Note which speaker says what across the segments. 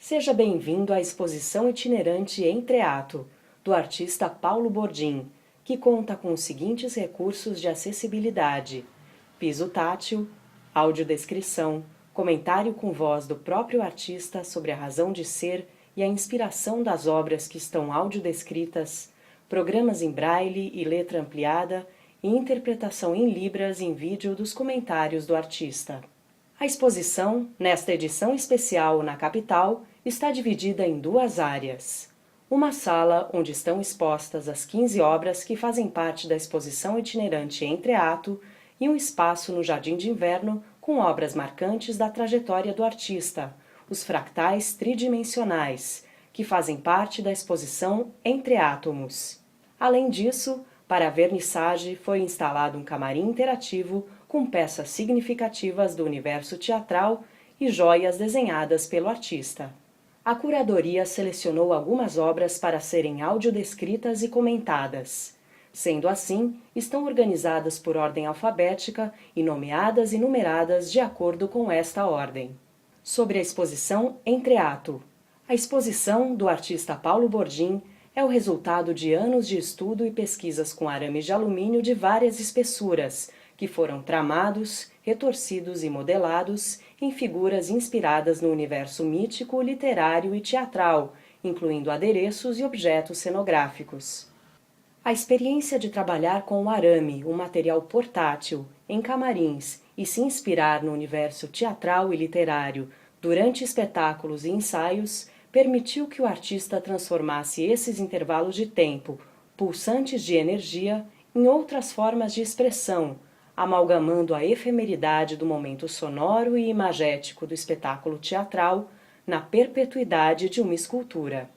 Speaker 1: Seja bem-vindo à exposição itinerante Entreato, do artista Paulo Bordim, que conta com os seguintes recursos de acessibilidade: piso tátil, audiodescrição, comentário com voz do próprio artista sobre a razão de ser e a inspiração das obras que estão audiodescritas, programas em braille e letra ampliada e interpretação em libras em vídeo dos comentários do artista. A exposição, nesta edição especial na capital, está dividida em duas áreas. Uma sala onde estão expostas as 15 obras que fazem parte da exposição itinerante Entreato e um espaço no Jardim de Inverno com obras marcantes da trajetória do artista, os fractais tridimensionais, que fazem parte da exposição Entre Átomos. Além disso, para a vernissage foi instalado um camarim interativo com peças significativas do universo teatral e joias desenhadas pelo artista. A curadoria selecionou algumas obras para serem audiodescritas e comentadas. Sendo assim, estão organizadas por ordem alfabética e nomeadas e numeradas de acordo com esta ordem. Sobre a exposição Entreato. A exposição do artista Paulo Bordim é o resultado de anos de estudo e pesquisas com arames de alumínio de várias espessuras, que foram tramados, retorcidos e modelados em figuras inspiradas no universo mítico, literário e teatral, incluindo adereços e objetos cenográficos. A experiência de trabalhar com o arame, um material portátil, em camarins e se inspirar no universo teatral e literário durante espetáculos e ensaios permitiu que o artista transformasse esses intervalos de tempo, pulsantes de energia, em outras formas de expressão, amalgamando a efemeridade do momento sonoro e imagético do espetáculo teatral na perpetuidade de uma escultura.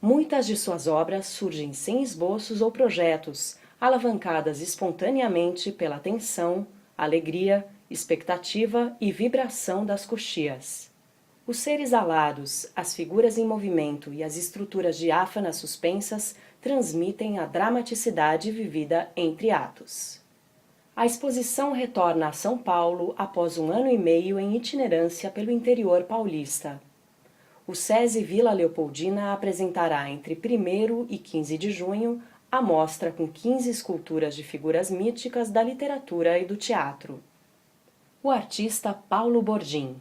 Speaker 1: Muitas de suas obras surgem sem esboços ou projetos, alavancadas espontaneamente pela tensão, alegria, expectativa e vibração das coxias. Os seres alados, as figuras em movimento e as estruturas diáfanas suspensas transmitem a dramaticidade vivida entre atos. A exposição retorna a São Paulo após 1 ano e meio em itinerância pelo interior paulista. O SESI Vila Leopoldina apresentará entre 1º e 15 de junho a mostra com 15 esculturas de figuras míticas da literatura e do teatro. O artista Paulo Bordim.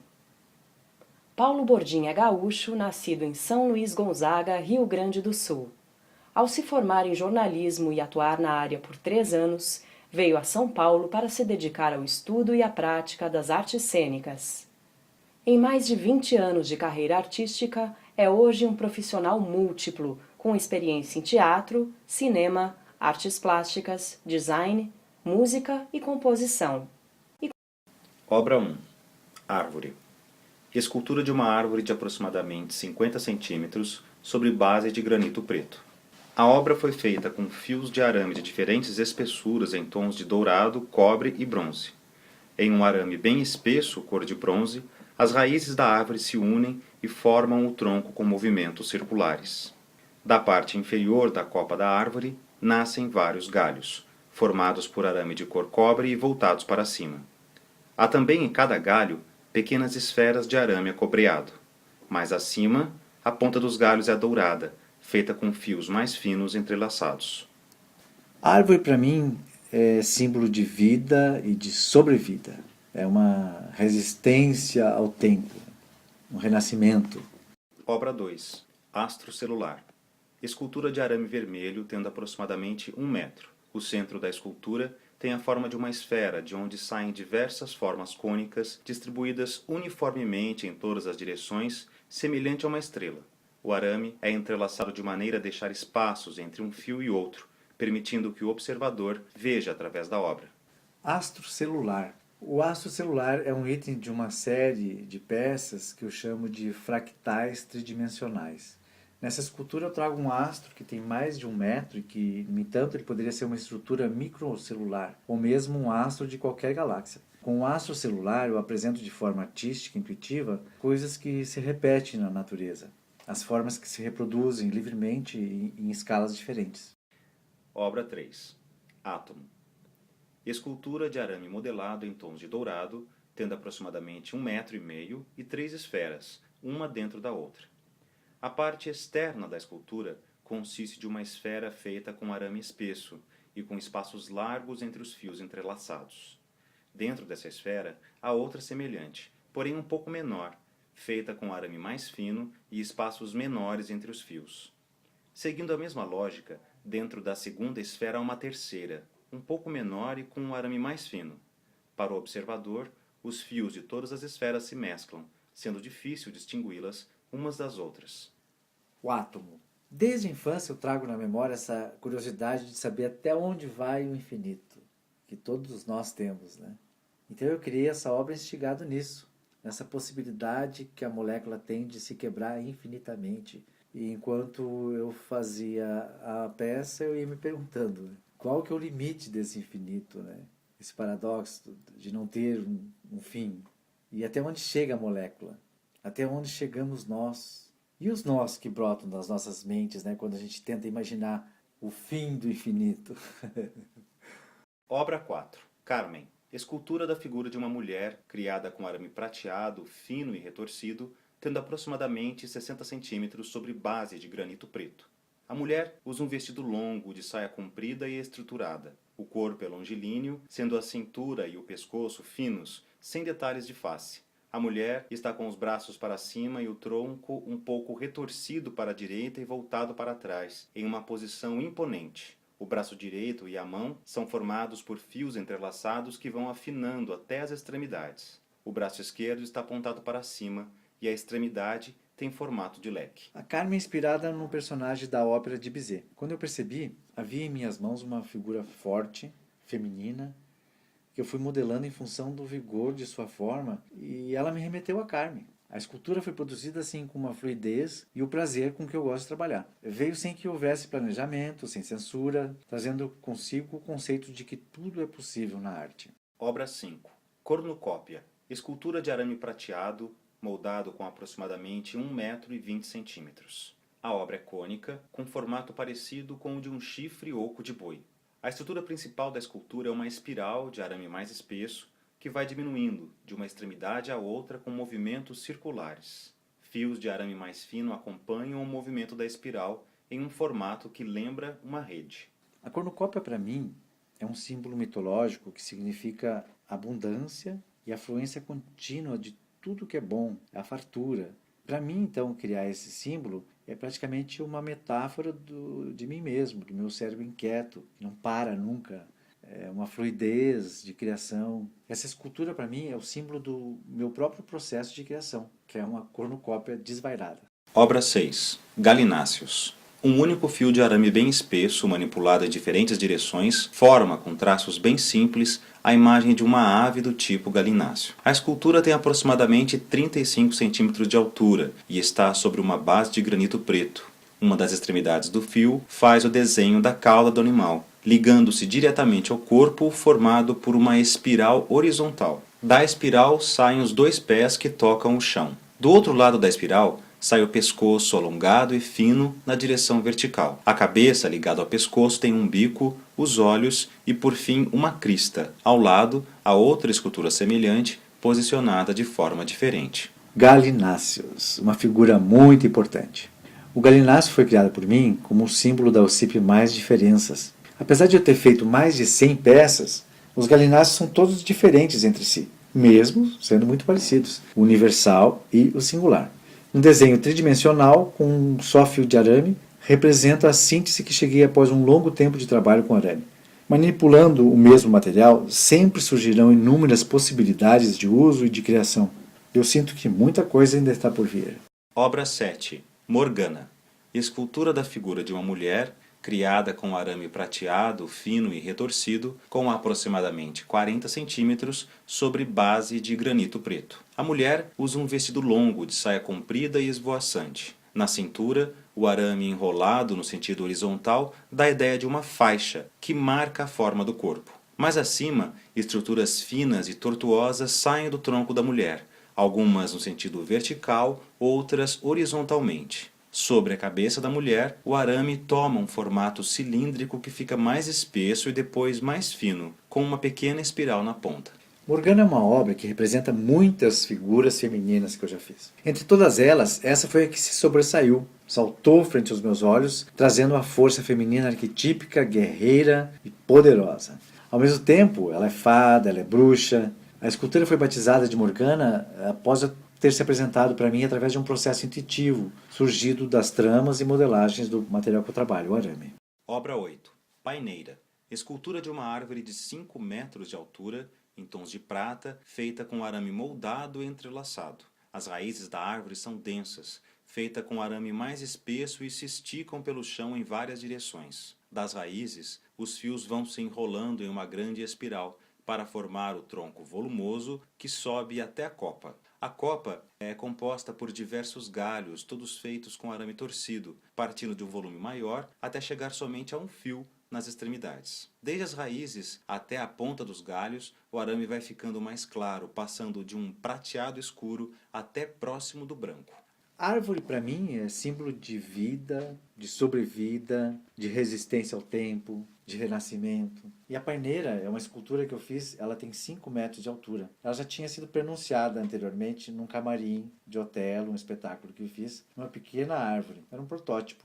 Speaker 1: Paulo Bordim é gaúcho, nascido em São Luís Gonzaga, Rio Grande do Sul. Ao se formar em jornalismo e atuar na área por 3 anos, veio a São Paulo para se dedicar ao estudo e à prática das artes cênicas. Em mais de 20 anos de carreira artística, é hoje um profissional múltiplo, com experiência em teatro, cinema, artes plásticas, design, música e composição.
Speaker 2: Obra 1. Árvore. Escultura de uma árvore de aproximadamente 50 centímetros sobre base de granito preto. A obra foi feita com fios de arame de diferentes espessuras em tons de dourado, cobre e bronze. Em um arame bem espesso, cor de bronze, as raízes da árvore se unem e formam o tronco com movimentos circulares. Da parte inferior da copa da árvore, nascem vários galhos, formados por arame de cor cobre e voltados para cima. Há também em cada galho pequenas esferas de arame acobreado. Mais acima, a ponta dos galhos é dourada, feita com fios mais finos entrelaçados.
Speaker 3: A árvore, para mim, é símbolo de vida e de sobrevida. É uma resistência ao tempo, um renascimento.
Speaker 2: Obra 2. Astro celular. Escultura de arame vermelho tendo aproximadamente 1 metro. O centro da escultura tem a forma de uma esfera, de onde saem diversas formas cônicas distribuídas uniformemente em todas as direções, semelhante a uma estrela. O arame é entrelaçado de maneira a deixar espaços entre um fio e outro, permitindo que o observador veja através da obra.
Speaker 3: Astro celular. O astro celular é um item de uma série de peças que eu chamo de fractais tridimensionais. Nessa escultura eu trago um astro que tem mais de 1 metro e que, no entanto, ele poderia ser uma estrutura microcelular, ou mesmo um astro de qualquer galáxia. Com o astro celular eu apresento de forma artística e intuitiva coisas que se repetem na natureza, as formas que se reproduzem livremente em escalas diferentes.
Speaker 2: Obra 3. Átomo. Escultura de arame modelado em tons de dourado, tendo aproximadamente 1,5 metros e 3 esferas, uma dentro da outra. A parte externa da escultura consiste de uma esfera feita com arame espesso e com espaços largos entre os fios entrelaçados. Dentro dessa esfera há outra semelhante, porém um pouco menor, feita com arame mais fino e espaços menores entre os fios. Seguindo a mesma lógica, dentro da segunda esfera há uma terceira, um pouco menor e com um arame mais fino. Para o observador, os fios de todas as esferas se mesclam, sendo difícil distingui-las umas das outras.
Speaker 3: O átomo. Desde a infância eu trago na memória essa curiosidade de saber até onde vai o infinito, que todos nós temos, né? Então eu criei essa obra instigado nisso, nessa possibilidade que a molécula tem de se quebrar infinitamente. E enquanto eu fazia a peça, eu ia me perguntando, qual que é o limite desse infinito, né? Esse paradoxo de não ter um fim. E até onde chega a molécula? Até onde chegamos nós? E os nós que brotam das nossas mentes, né? Quando a gente tenta imaginar o fim do infinito.
Speaker 2: Obra 4. Carmen. Escultura da figura de uma mulher criada com arame prateado, fino e retorcido, tendo aproximadamente 60 centímetros sobre base de granito preto. A mulher usa um vestido longo, de saia comprida e estruturada. O corpo é longilíneo, sendo a cintura e o pescoço finos, sem detalhes de face. A mulher está com os braços para cima e o tronco um pouco retorcido para a direita e voltado para trás, em uma posição imponente. O braço direito e a mão são formados por fios entrelaçados que vão afinando até as extremidades. O braço esquerdo está apontado para cima e a extremidade tem formato de leque.
Speaker 3: A Carmen é inspirada num personagem da ópera de Bizet. Quando eu percebi, havia em minhas mãos uma figura forte, feminina, que eu fui modelando em função do vigor de sua forma, e ela me remeteu a Carmen. A escultura foi produzida assim com uma fluidez e o prazer com que eu gosto de trabalhar. Veio sem que houvesse planejamento, sem censura, trazendo consigo o conceito de que tudo é possível na arte.
Speaker 2: Obra 5. Cornucópia. Escultura de arame prateado, moldado com aproximadamente 1,20 m. A obra é cônica, com formato parecido com o de um chifre oco de boi. A estrutura principal da escultura é uma espiral de arame mais espesso, que vai diminuindo de uma extremidade à outra com movimentos circulares. Fios de arame mais fino acompanham o movimento da espiral em um formato que lembra uma rede.
Speaker 3: A cornucópia, para mim, é um símbolo mitológico que significa abundância e afluência contínua de tudo que é bom, a fartura. Para mim, então, criar esse símbolo é praticamente uma metáfora de mim mesmo, do meu cérebro inquieto, que não para nunca. É uma fluidez de criação. Essa escultura, para mim, é o símbolo do meu próprio processo de criação, que é uma cornucópia desvairada.
Speaker 2: Obra 6. Galináceos. Um único fio de arame bem espesso, manipulado em diferentes direções, forma, com traços bem simples, a imagem de uma ave do tipo galináceo. A escultura tem aproximadamente 35 centímetros de altura e está sobre uma base de granito preto. Uma das extremidades do fio faz o desenho da cauda do animal, ligando-se diretamente ao corpo, formado por uma espiral horizontal. Da espiral saem os dois pés que tocam o chão. Do outro lado da espiral sai o pescoço alongado e fino na direção vertical. A cabeça, ligada ao pescoço, tem um bico, os olhos e, por fim, uma crista. Ao lado, a outra escultura semelhante, posicionada de forma diferente.
Speaker 3: Galináceos, uma figura muito importante. O galináceo foi criado por mim como um símbolo da OSCP Mais Diferenças. Apesar de eu ter feito mais de 100 peças, os galináceos são todos diferentes entre si, mesmo sendo muito parecidos, o universal e o singular. Um desenho tridimensional com um só fio de arame representa a síntese que cheguei após um longo tempo de trabalho com arame. Manipulando o mesmo material, sempre surgirão inúmeras possibilidades de uso e de criação. Eu sinto que muita coisa ainda está por vir.
Speaker 2: Obra 7. Morgana. Escultura da figura de uma mulher criada com arame prateado, fino e retorcido, com aproximadamente 40 centímetros sobre base de granito preto. A mulher usa um vestido longo de saia comprida e esvoaçante. Na cintura, o arame enrolado no sentido horizontal dá a ideia de uma faixa que marca a forma do corpo. Mais acima, estruturas finas e tortuosas saem do tronco da mulher, algumas no sentido vertical, outras horizontalmente. Sobre a cabeça da mulher, o arame toma um formato cilíndrico que fica mais espesso e depois mais fino, com uma pequena espiral na ponta.
Speaker 3: Morgana é uma obra que representa muitas figuras femininas que eu já fiz. Entre todas elas, essa foi a que se sobressaiu, saltou frente aos meus olhos, trazendo uma força feminina arquetípica, guerreira e poderosa. Ao mesmo tempo, ela é fada, ela é bruxa. A escultura foi batizada de Morgana após ter se apresentado para mim através de um processo intuitivo, surgido das tramas e modelagens do material que eu trabalho, o arame.
Speaker 2: Obra 8. Paineira. Escultura de uma árvore de 5 metros de altura, em tons de prata, feita com arame moldado e entrelaçado. As raízes da árvore são densas, feita com arame mais espesso e se esticam pelo chão em várias direções. Das raízes, os fios vão se enrolando em uma grande espiral, para formar o tronco volumoso que sobe até a copa. A copa é composta por diversos galhos, todos feitos com arame torcido, partindo de um volume maior até chegar somente a um fio nas extremidades. Desde as raízes até a ponta dos galhos, o arame vai ficando mais claro, passando de um prateado escuro até próximo do branco.
Speaker 3: Árvore, para mim, é símbolo de vida, de sobrevida, de resistência ao tempo, de renascimento. E a paineira é uma escultura que eu fiz, ela tem 5 metros de altura. Ela já tinha sido pronunciada anteriormente num camarim de Otelo, um espetáculo que eu fiz, numa pequena árvore. Era um protótipo.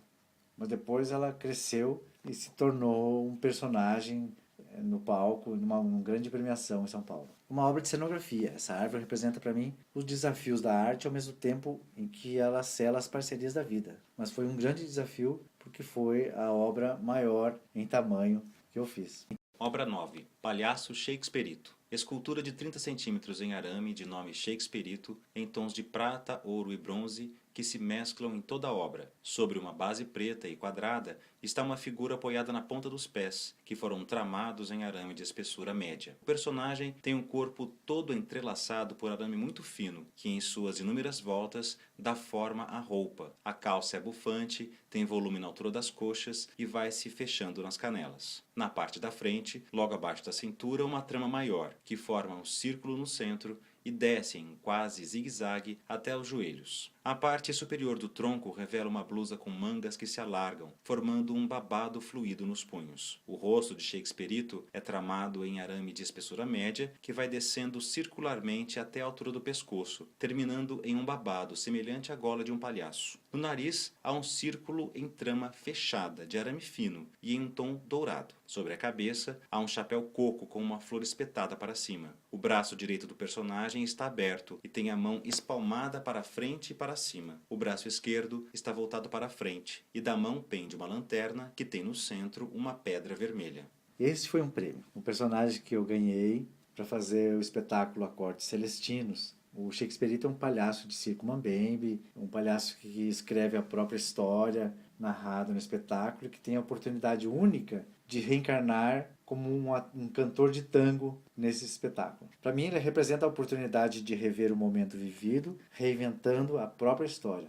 Speaker 3: Mas depois ela cresceu e se tornou um personagem no palco, numa grande premiação em São Paulo. Uma obra de cenografia. Essa árvore representa para mim os desafios da arte ao mesmo tempo em que ela sela as parcerias da vida. Mas foi um grande desafio porque foi a obra maior em tamanho que eu fiz.
Speaker 2: Obra 9. Palhaço Shakespearito. Escultura de 30 centímetros em arame de nome Shakespearito, em tons de prata, ouro e bronze, que se mesclam em toda a obra. Sobre uma base preta e quadrada está uma figura apoiada na ponta dos pés, que foram tramados em arame de espessura média. O personagem tem um corpo todo entrelaçado por arame muito fino, que em suas inúmeras voltas dá forma à roupa. A calça é bufante, tem volume na altura das coxas e vai se fechando nas canelas. Na parte da frente, logo abaixo da cintura, uma trama maior, que forma um círculo no centro e desce em quase zigue-zague até os joelhos. A parte superior do tronco revela uma blusa com mangas que se alargam, formando um babado fluido nos punhos. O rosto de Shakespearito é tramado em arame de espessura média, que vai descendo circularmente até a altura do pescoço, terminando em um babado semelhante à gola de um palhaço. No nariz há um círculo em trama fechada, de arame fino e em um tom dourado. Sobre a cabeça há um chapéu coco com uma flor espetada para cima. O braço direito do personagem está aberto e tem a mão espalmada para frente e para cima. O braço esquerdo está voltado para frente e da mão pende uma lanterna que tem no centro uma pedra vermelha.
Speaker 3: Esse foi um prêmio, um personagem que eu ganhei para fazer o espetáculo Acordes Celestinos. O Shakespearito é um palhaço de circo mambembe, um palhaço que escreve a própria história narrada no espetáculo e que tem a oportunidade única de reencarnar como um cantor de tango nesse espetáculo. Para mim, ele representa a oportunidade de rever o momento vivido, reinventando a própria história.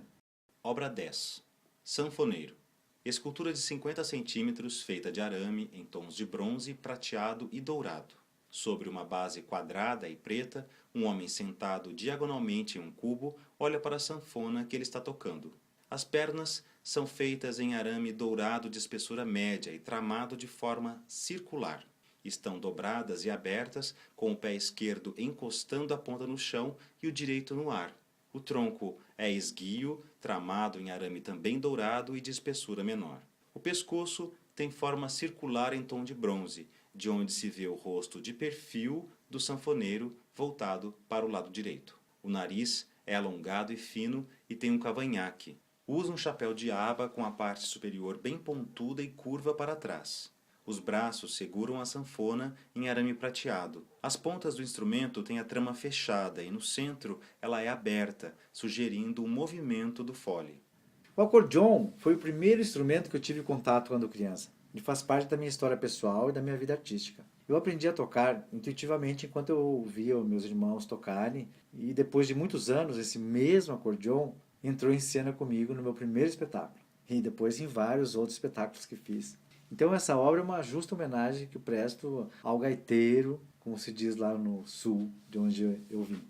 Speaker 2: Obra 10. Sanfoneiro. Escultura de 50 centímetros feita de arame em tons de bronze, prateado e dourado. Sobre uma base quadrada e preta, um homem sentado diagonalmente em um cubo olha para a sanfona que ele está tocando. As pernas são feitas em arame dourado de espessura média e tramado de forma circular. Estão dobradas e abertas, com o pé esquerdo encostando a ponta no chão e o direito no ar. O tronco é esguio, tramado em arame também dourado e de espessura menor. O pescoço tem forma circular em tom de bronze, de onde se vê o rosto de perfil do sanfoneiro voltado para o lado direito. O nariz é alongado e fino e tem um cavanhaque. Usa um chapéu de aba com a parte superior bem pontuda e curva para trás. Os braços seguram a sanfona em arame prateado. As pontas do instrumento têm a trama fechada e no centro ela é aberta, sugerindo um movimento do fole.
Speaker 3: O acordeon foi o primeiro instrumento que eu tive contato quando criança e faz parte da minha história pessoal e da minha vida artística. Eu aprendi a tocar intuitivamente enquanto eu ouvia meus irmãos tocarem e depois de muitos anos esse mesmo acordeon entrou em cena comigo no meu primeiro espetáculo e depois em vários outros espetáculos que fiz. Então essa obra é uma justa homenagem que eu presto ao gaiteiro, como se diz lá no sul, de onde eu vim.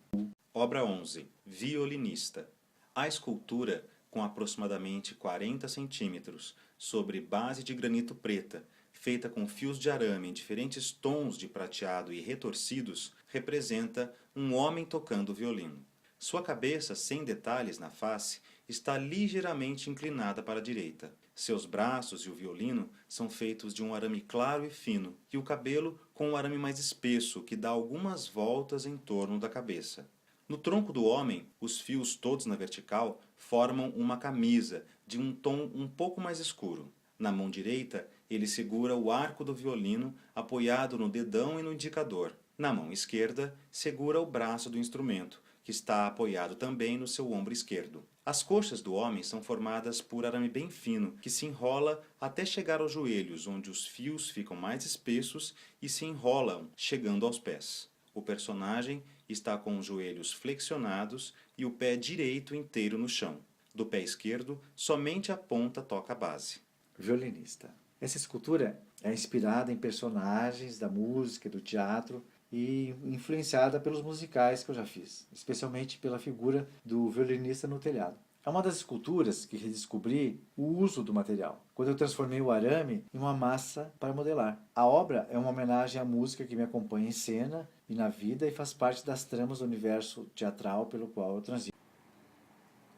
Speaker 2: Obra 11. Violinista. A escultura, com aproximadamente 40 centímetros, sobre base de granito preta, feita com fios de arame em diferentes tons de prateado e retorcidos, representa um homem tocando violino. Sua cabeça, sem detalhes na face, está ligeiramente inclinada para a direita. Seus braços e o violino são feitos de um arame claro e fino, e o cabelo com um arame mais espesso, que dá algumas voltas em torno da cabeça. No tronco do homem, os fios todos na vertical formam uma camisa de um tom um pouco mais escuro. Na mão direita, ele segura o arco do violino apoiado no dedão e no indicador. Na mão esquerda, segura o braço do instrumento, que está apoiado também no seu ombro esquerdo. As coxas do homem são formadas por arame bem fino, que se enrola até chegar aos joelhos, onde os fios ficam mais espessos e se enrolam, chegando aos pés. O personagem está com os joelhos flexionados e o pé direito inteiro no chão. Do pé esquerdo, somente a ponta toca a base.
Speaker 3: Violinista. Essa escultura é inspirada em personagens da música, do teatro e influenciada pelos musicais que eu já fiz, especialmente pela figura do violinista no telhado. É uma das esculturas que redescobri o uso do material, quando eu transformei o arame em uma massa para modelar. A obra é uma homenagem à música que me acompanha em cena e na vida e faz parte das tramas do universo teatral pelo qual eu transito.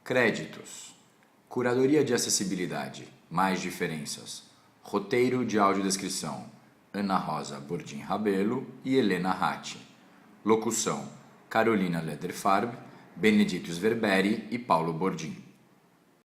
Speaker 4: Créditos: Curadoria de Acessibilidade, Mais Diferenças. Roteiro de audiodescrição: Ana Rosa Bordim Rabelo e Helena Ratti. Locução: Carolina Lederfarb, Benedito Sverberi e Paulo Bordim.